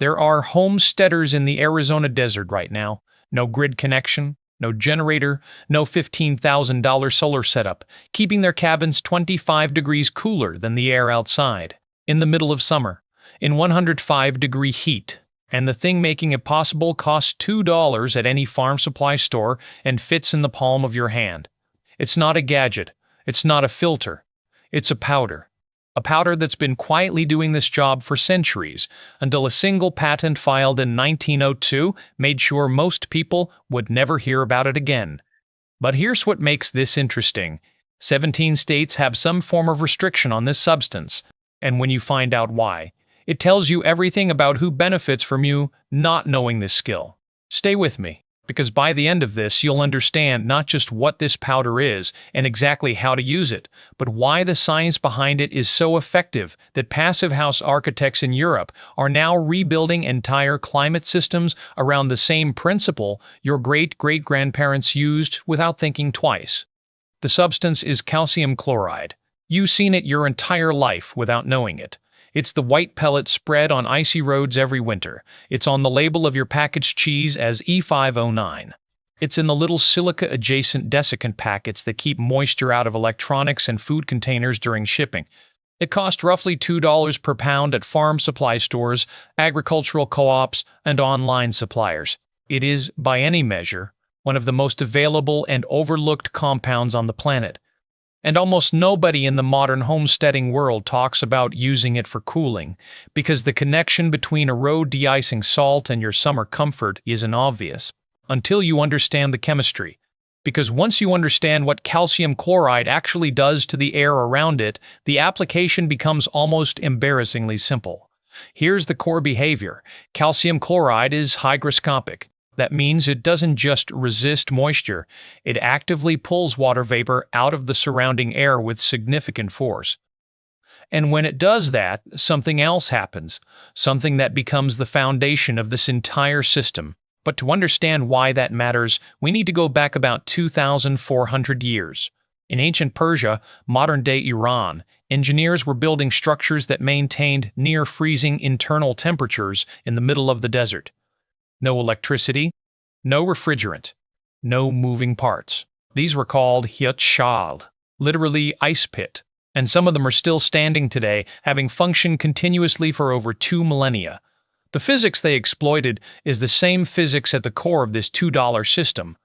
There are homesteaders in the Arizona desert right now. No grid connection, no generator, no $15,000 solar setup, keeping their cabins 25 degrees cooler than the air outside, in the middle of summer, in 105-degree heat. And the thing making it possible costs $2 at any farm supply store and fits in the palm of your hand. It's not a gadget. It's not a filter. It's a powder. A powder that's been quietly doing this job for centuries, until a single patent filed in 1902 made sure most people would never hear about it again. But here's what makes this interesting. 17 states have some form of restriction on this substance, and when you find out why, it tells you everything about who benefits from you not knowing this skill. Stay with me, because by the end of this you'll understand not just what this powder is and exactly how to use it, but why the science behind it is so effective that passive house architects in Europe are now rebuilding entire climate systems around the same principle your great-great-grandparents used without thinking twice. The substance is calcium chloride. You've seen it your entire life without knowing it. It's the white pellet spread on icy roads every winter. It's on the label of your packaged cheese as E509. It's in the little silica-adjacent desiccant packets that keep moisture out of electronics and food containers during shipping. It costs roughly $2 per pound at farm supply stores, agricultural co-ops, and online suppliers. It is, by any measure, one of the most available and overlooked compounds on the planet. And almost nobody in the modern homesteading world talks about using it for cooling, because the connection between a road de-icing salt and your summer comfort isn't obvious, until you understand the chemistry. Because once you understand what calcium chloride actually does to the air around it, the application becomes almost embarrassingly simple. Here's the core behavior. Calcium chloride is hygroscopic. That means it doesn't just resist moisture, it actively pulls water vapor out of the surrounding air with significant force. And when it does that, something else happens, something that becomes the foundation of this entire system. But to understand why that matters, we need to go back about 2,400 years. In ancient Persia, modern-day Iran, engineers were building structures that maintained near-freezing internal temperatures in the middle of the desert. No electricity, no refrigerant, no moving parts. These were called hyat, literally ice pit, and some of them are still standing today, having functioned continuously for over 2 millennia. The physics they exploited is the same physics at the core of this $2 system.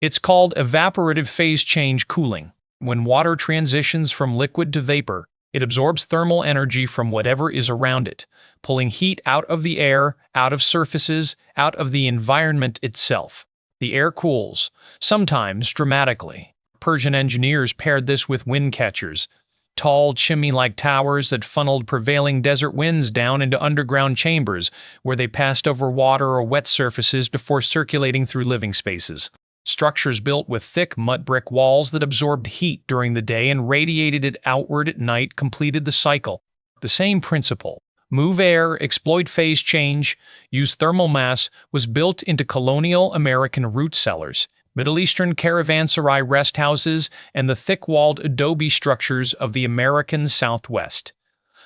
It's called evaporative phase change cooling. When water transitions from liquid to vapor, it absorbs thermal energy from whatever is around it, pulling heat out of the air, out of surfaces, out of the environment itself. The air cools, sometimes dramatically. Persian engineers paired this with wind catchers, tall chimney-like towers that funneled prevailing desert winds down into underground chambers where they passed over water or wet surfaces before circulating through living spaces. Structures built with thick mud brick walls that absorbed heat during the day and radiated it outward at night completed the cycle. The same principle. Move air, exploit phase change, use thermal mass was built into colonial American root cellars, Middle Eastern caravanserai rest houses, and the thick-walled adobe structures of the American Southwest.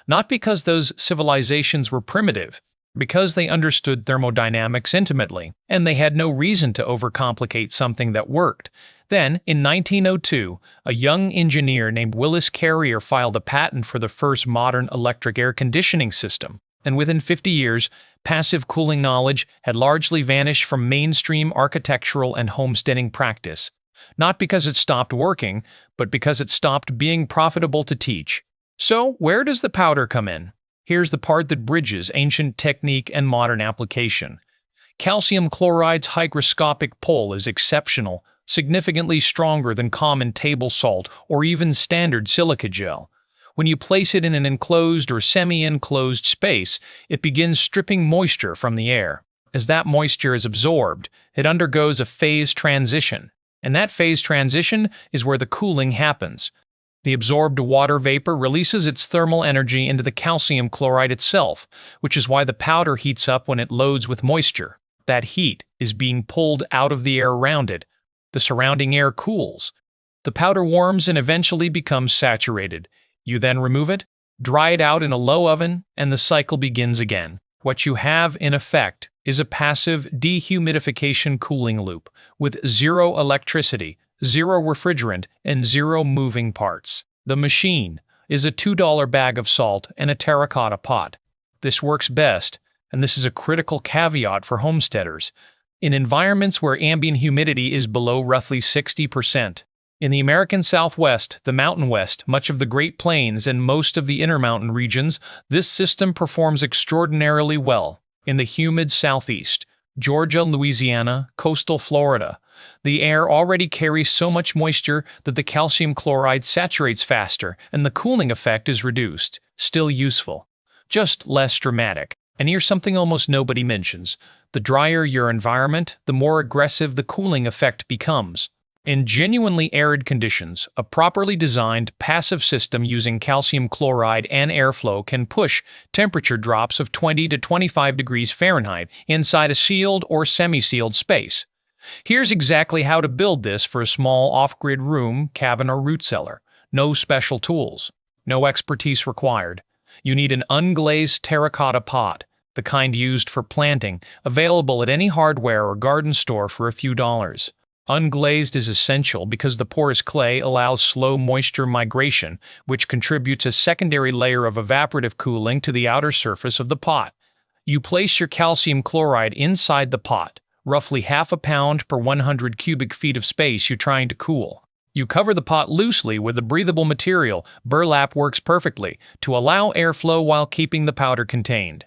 Not because those civilizations were primitive, because they understood thermodynamics intimately, and they had no reason to overcomplicate something that worked. Then, in 1902, a young engineer named Willis Carrier filed a patent for the first modern electric air conditioning system, and within 50 years, passive cooling knowledge had largely vanished from mainstream architectural and homesteading practice, not because it stopped working, but because it stopped being profitable to teach. So, where does the powder come in? Here's the part that bridges ancient technique and modern application. Calcium chloride's hygroscopic pull is exceptional, significantly stronger than common table salt or even standard silica gel. When you place it in an enclosed or semi-enclosed space, it begins stripping moisture from the air. As that moisture is absorbed, it undergoes a phase transition, and that phase transition is where the cooling happens. The absorbed water vapor releases its thermal energy into the calcium chloride itself, which is why the powder heats up when it loads with moisture. That heat is being pulled out of the air around it. The surrounding air cools. The powder warms and eventually becomes saturated. You then remove it, dry it out in a low oven, and the cycle begins again. What you have, in effect, is a passive dehumidification cooling loop with zero electricity, zero refrigerant, and zero moving parts. The machine is a $2 bag of salt and a terracotta pot. This works best, and this is a critical caveat for homesteaders, in environments where ambient humidity is below roughly 60%. In the American Southwest, the Mountain West, much of the Great Plains, and most of the Intermountain regions, this system performs extraordinarily well. In the humid Southeast, Georgia, Louisiana, coastal Florida, the air already carries so much moisture that the calcium chloride saturates faster and the cooling effect is reduced. Still useful, just less dramatic. And here's something almost nobody mentions. The drier your environment, the more aggressive the cooling effect becomes. In genuinely arid conditions, a properly designed passive system using calcium chloride and airflow can push temperature drops of 20 to 25 degrees Fahrenheit inside a sealed or semi-sealed space. Here's exactly how to build this for a small off-grid room, cabin, or root cellar. No special tools. No expertise required. You need an unglazed terracotta pot, the kind used for planting, available at any hardware or garden store for a few dollars. Unglazed is essential because the porous clay allows slow moisture migration, which contributes a secondary layer of evaporative cooling to the outer surface of the pot. You place your calcium chloride inside the pot, roughly half a pound per 100 cubic feet of space you're trying to cool. You cover the pot loosely with a breathable material. Burlap works perfectly to allow airflow while keeping the powder contained.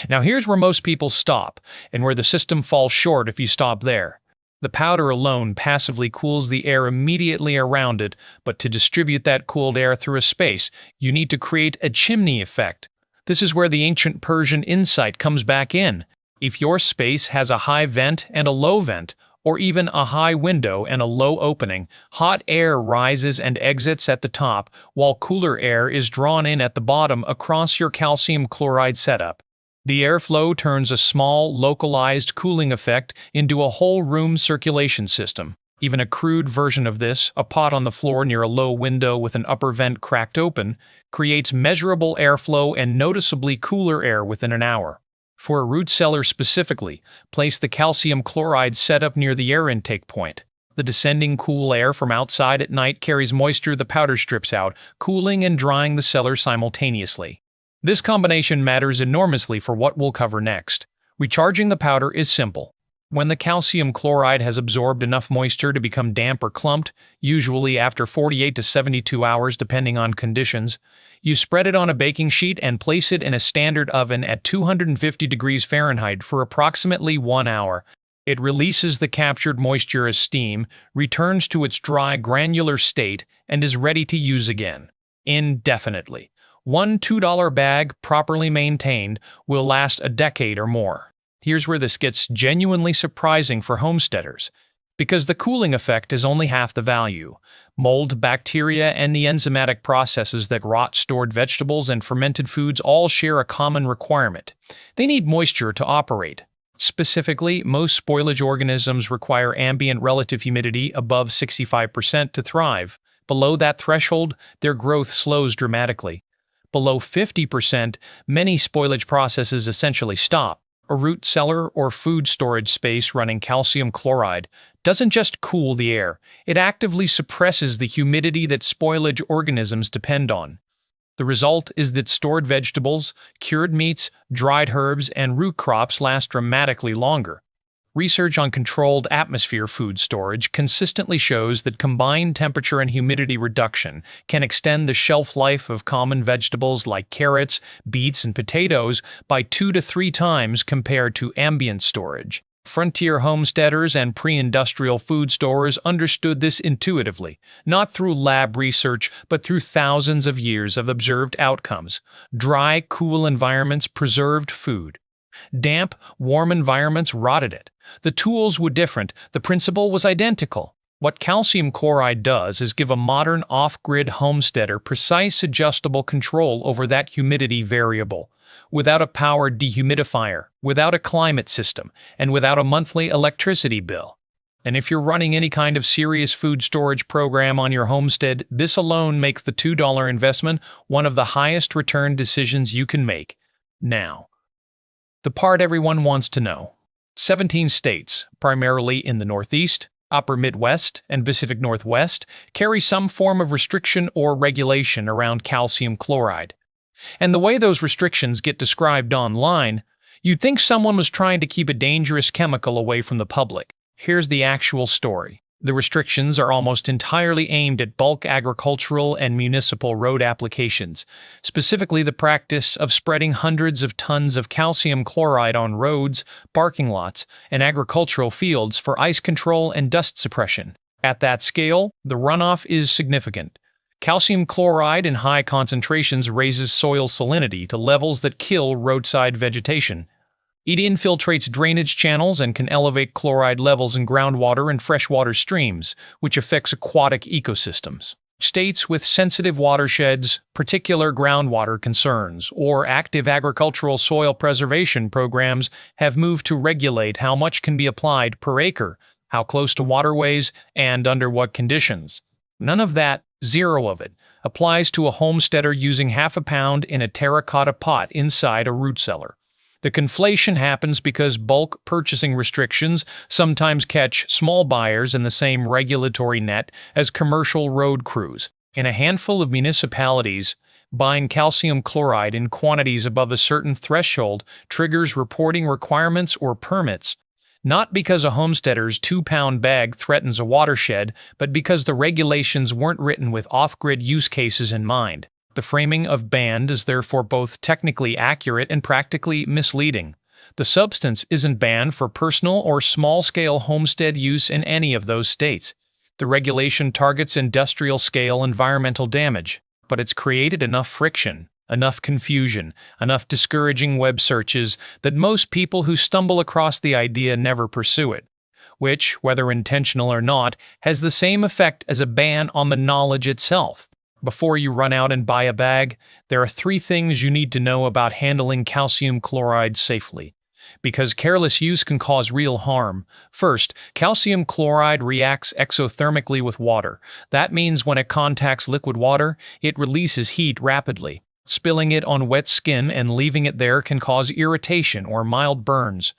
Now here's where most people stop, and where the system falls short if you stop there. The powder alone passively cools the air immediately around it, but to distribute that cooled air through a space, you need to create a chimney effect. This is where the ancient Persian insight comes back in. If your space has a high vent and a low vent, or even a high window and a low opening, hot air rises and exits at the top, while cooler air is drawn in at the bottom across your calcium chloride setup. The airflow turns a small, localized cooling effect into a whole room circulation system. Even a crude version of this, a pot on the floor near a low window with an upper vent cracked open, creates measurable airflow and noticeably cooler air within an hour. For a root cellar specifically, place the calcium chloride setup near the air intake point. The descending cool air from outside at night carries moisture the powder strips out, cooling and drying the cellar simultaneously. This combination matters enormously for what we'll cover next. Recharging the powder is simple. When the calcium chloride has absorbed enough moisture to become damp or clumped, usually after 48 to 72 hours depending on conditions, you spread it on a baking sheet and place it in a standard oven at 250 degrees Fahrenheit for approximately 1 hour. It releases the captured moisture as steam, returns to its dry, granular state, and is ready to use again. Indefinitely. One $2 bag, properly maintained, will last a decade or more. Here's where this gets genuinely surprising for homesteaders, because the cooling effect is only half the value. Mold, bacteria, and the enzymatic processes that rot stored vegetables and fermented foods all share a common requirement. They need moisture to operate. Specifically, most spoilage organisms require ambient relative humidity above 65% to thrive. Below that threshold, their growth slows dramatically. Below 50%, many spoilage processes essentially stop. A root cellar or food storage space running calcium chloride doesn't just cool the air, it actively suppresses the humidity that spoilage organisms depend on. The result is that stored vegetables, cured meats, dried herbs, and root crops last dramatically longer. Research on controlled atmosphere food storage consistently shows that combined temperature and humidity reduction can extend the shelf life of common vegetables like carrots, beets, and potatoes by 2 to 3 times compared to ambient storage. Frontier homesteaders and pre-industrial food stores understood this intuitively, not through lab research, but through thousands of years of observed outcomes. Dry, cool environments preserved food. Damp, warm environments rotted it. The tools were different, the principle was identical. What calcium chloride does is give a modern off-grid homesteader precise adjustable control over that humidity variable, without a powered dehumidifier, without a climate system, and without a monthly electricity bill. And if you're running any kind of serious food storage program on your homestead, this alone makes the $2 investment one of the highest return decisions you can make. Now, The part everyone wants to know. 17 states, primarily in the Northeast, Upper Midwest, and Pacific Northwest, carry some form of restriction or regulation around calcium chloride. And the way those restrictions get described online, you'd think someone was trying to keep a dangerous chemical away from the public. Here's the actual story. The restrictions are almost entirely aimed at bulk agricultural and municipal road applications, specifically the practice of spreading hundreds of tons of calcium chloride on roads, parking lots, and agricultural fields for ice control and dust suppression. At that scale, the runoff is significant. Calcium chloride in high concentrations raises soil salinity to levels that kill roadside vegetation. It infiltrates drainage channels and can elevate chloride levels in groundwater and freshwater streams, which affects aquatic ecosystems. States with sensitive watersheds, particular groundwater concerns, or active agricultural soil preservation programs have moved to regulate how much can be applied per acre, how close to waterways, and under what conditions. None of that, zero of it, applies to a homesteader using half a pound in a terracotta pot inside a root cellar. The conflation happens because bulk purchasing restrictions sometimes catch small buyers in the same regulatory net as commercial road crews. In a handful of municipalities, buying calcium chloride in quantities above a certain threshold triggers reporting requirements or permits, not because a homesteader's 2-pound bag threatens a watershed, but because the regulations weren't written with off-grid use cases in mind. The framing of banned is therefore both technically accurate and practically misleading. The substance isn't banned for personal or small-scale homestead use in any of those states. The regulation targets industrial-scale environmental damage, but it's created enough friction, enough confusion, enough discouraging web searches that most people who stumble across the idea never pursue it, which, whether intentional or not, has the same effect as a ban on the knowledge itself. Before you run out and buy a bag, there are 3 things you need to know about handling calcium chloride safely, because careless use can cause real harm. First, calcium chloride reacts exothermically with water. That means when it contacts liquid water, it releases heat rapidly. Spilling it on wet skin and leaving it there can cause irritation or mild burns.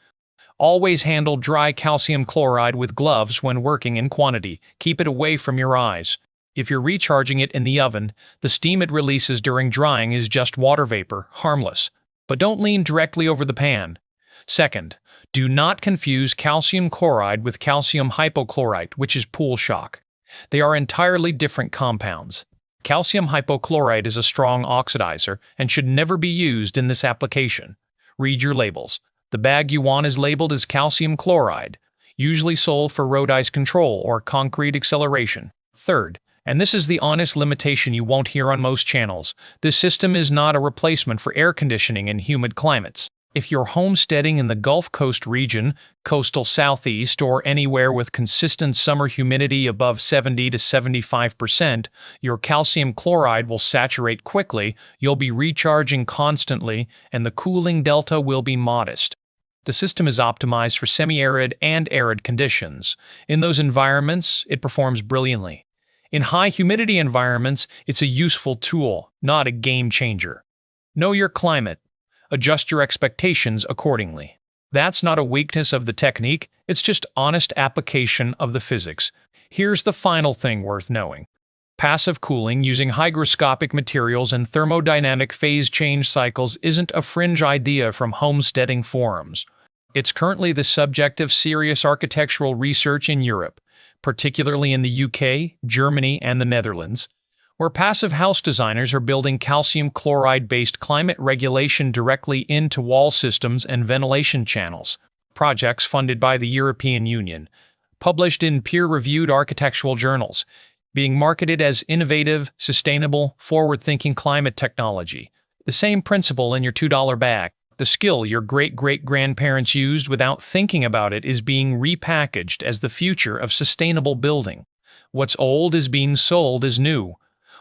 Always handle dry calcium chloride with gloves when working in quantity. Keep it away from your eyes. If you're recharging it in the oven, the steam it releases during drying is just water vapor, harmless. But don't lean directly over the pan. Second, do not confuse calcium chloride with calcium hypochlorite, which is pool shock. They are entirely different compounds. Calcium hypochlorite is a strong oxidizer and should never be used in this application. Read your labels. The bag you want is labeled as calcium chloride, usually sold for road ice control or concrete acceleration. Third, and this is the honest limitation you won't hear on most channels, this system is not a replacement for air conditioning in humid climates. If you're homesteading in the Gulf Coast region, coastal southeast, or anywhere with consistent summer humidity above 70 to 75%, your calcium chloride will saturate quickly, you'll be recharging constantly, and the cooling delta will be modest. The system is optimized for semi-arid and arid conditions. In those environments, it performs brilliantly. In high humidity environments, it's a useful tool, not a game changer. Know your climate. Adjust your expectations accordingly. That's not a weakness of the technique, it's just honest application of the physics. Here's the final thing worth knowing. Passive cooling using hygroscopic materials and thermodynamic phase change cycles isn't a fringe idea from homesteading forums. It's currently the subject of serious architectural research in Europe, particularly in the UK, Germany, and the Netherlands, where passive house designers are building calcium chloride-based climate regulation directly into wall systems and ventilation channels. Projects funded by the European Union, published in peer-reviewed architectural journals, being marketed as innovative, sustainable, forward-thinking climate technology. The same principle in your $2 bag. The skill your great-great-grandparents used without thinking about it is being repackaged as the future of sustainable building. What's old is being sold as new.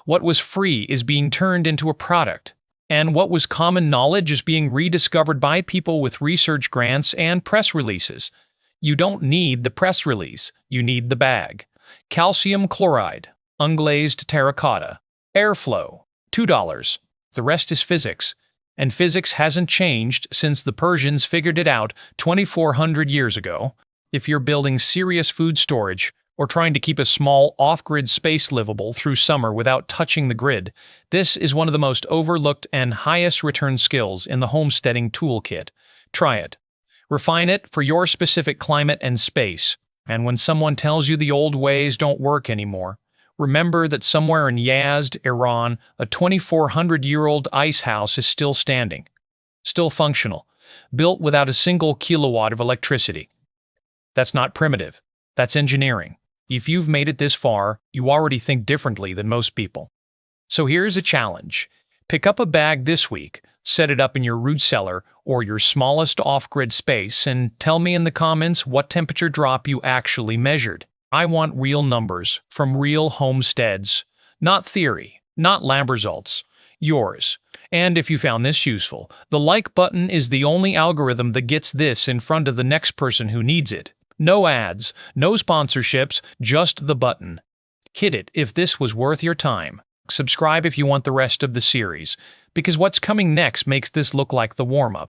What was free is being turned into a product. And what was common knowledge is being rediscovered by people with research grants and press releases. You don't need the press release, you need the bag. Calcium chloride, unglazed terracotta, airflow, $2. The rest is physics. And physics hasn't changed since the Persians figured it out 2,400 years ago. If you're building serious food storage or trying to keep a small off-grid space livable through summer without touching the grid, this is one of the most overlooked and highest return skills in the homesteading toolkit. Try it. Refine it for your specific climate and space. And when someone tells you the old ways don't work anymore, remember that somewhere in Yazd, Iran, a 2,400-year-old ice house is still standing, still functional, built without a single kilowatt of electricity. That's not primitive. That's engineering. If you've made it this far, you already think differently than most people. So here's a challenge. Pick up a bag this week, set it up in your root cellar or your smallest off-grid space, and tell me in the comments what temperature drop you actually measured. I want real numbers from real homesteads, not theory, not lab results, yours. And if you found this useful, the like button is the only algorithm that gets this in front of the next person who needs it. No ads, no sponsorships, just the button. Hit it if this was worth your time. Subscribe if you want the rest of the series, because what's coming next makes this look like the warm-up.